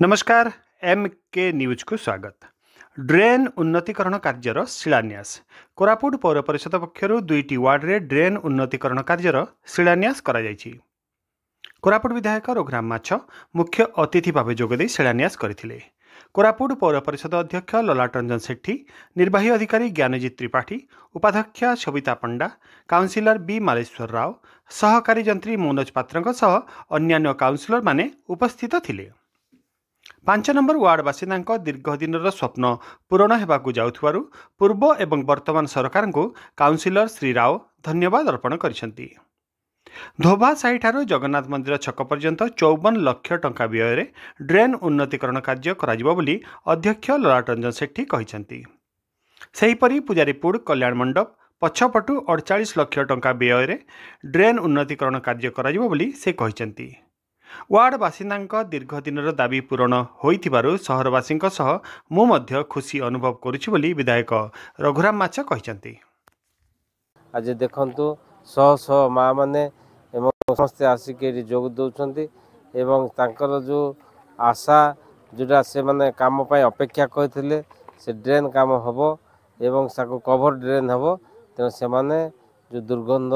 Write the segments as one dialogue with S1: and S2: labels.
S1: नमस्कार एम के न्यूज को स्वागत। ड्रेन उन्नतीकरण कार्यर शिलान्यास कोरापुट पौर परिषद पक्षर दुईटी वार्ड में ड्रेन उन्नतीकरण कार्यर शिलान्यास करा जायछि। कोरापुट विधायक रघुराम माछ मुख्य अतिथि भाव जोगदे शिलान्यास करथिले। कोरापुट पौर परिषद अध्यक्ष ललाट रंजन सेठी, निर्वाही अधिकारी ज्ञानजीत त्रिपाठी, उपाध्यक्षा सविता पंडा, काउंसिलर बी मालेश्वर राव, सहकारी जंत्री मनोज पात्र सह अन्यान्य काउंसिलर माने उपस्थित थिले। 5 नंबर वार्ड बासिंदा दीर्घदिन स्वप्न पूरण होगाकू जाउथुवारु पूर्व एवं वर्तमान सरकार को काउंसिलर श्री राव धन्यवाद अर्पण करिसेंती। धोबा साही ठारू जगन्नाथ मंदिर छक पर्यंत 54 लाख टंका व्यय ड्रेन उन्नतीकरण कार्य कराजिबो बोली अध्यक्ष ललाट रंजन सेठी कहिसेंती। सेहीपरि पुजारीपुर कल्याण मंडप पछपटु 48 लाख टंका व्यय ड्रेन उन्नतीकरण कार्य कराजिबो बोली से कहिसेंती। वार्ड बासिंदा दीर्घदिन दाबी पूरण होइथिबारु सहरवासी मु मध्य खुशी अनुभव करुछि बोली विधायक रघुराम माछ कहिसेंती।
S2: आज देखंतु सह सह माँ माने एवं समस्ते आसिक जोग दौरान एवं तांकर जो आशा जोटा से माने काम पाई अपेक्षा करथिले से ड्रेन काम हबो एवं साको कभर ड्रेन हबो। तेणु से माने जो दुर्गंध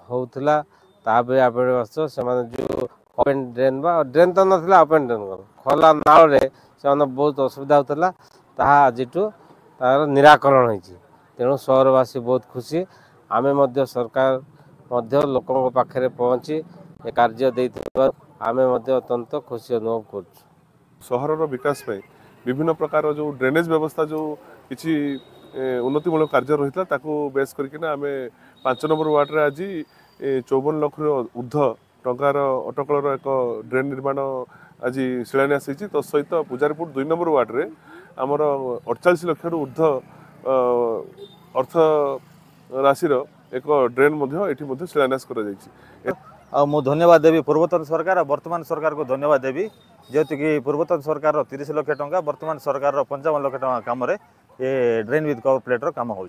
S2: होउथला ताबे आबे वास्तव से माने जो ओपन ड्रेन बा ड्रेन तो नथिला ओपन ड्रेन खोला नाल रे से माने बहुत असुविधा होतला ताहा आजिटू तार निराकरण होइछि। तेणु शहरवासी बहुत खुशी। आमे मध्य सरकार मध्य लोकों पाखे पहुँची ए कार्य देइथिबार आमे मध्य अत्यंत खुशी अनुभव करछु।
S3: सहरर विकास में विभिन्न प्रकार जो ड्रेनेज व्यवस्था जो किसी उन्नतिमूलक कार्य रही ताकू बेस करके आमे 5 नंबर वार्ड रे आज 54 लाख ऊर्ध टंकार अटकलर एक ड्रेन निर्माण आज शिलान्यास होती। तो सहित पुजारीपुर 2 नंबर वार्ड रे आमर 48 लाख ऊर्ध अर्थ राशि एक ड्रेन ये शिलान्यास
S4: मु धन्यवाद देवी पूर्वतन सरकार और वर्तमान सरकार को धन्यवाद देवी जेहेतु कि पूर्वतन सरकार 30 लाख टंका वर्तमान सरकार 55 लाख टंका कम ये ड्रेन विथ कवर प्लेटर काम हो।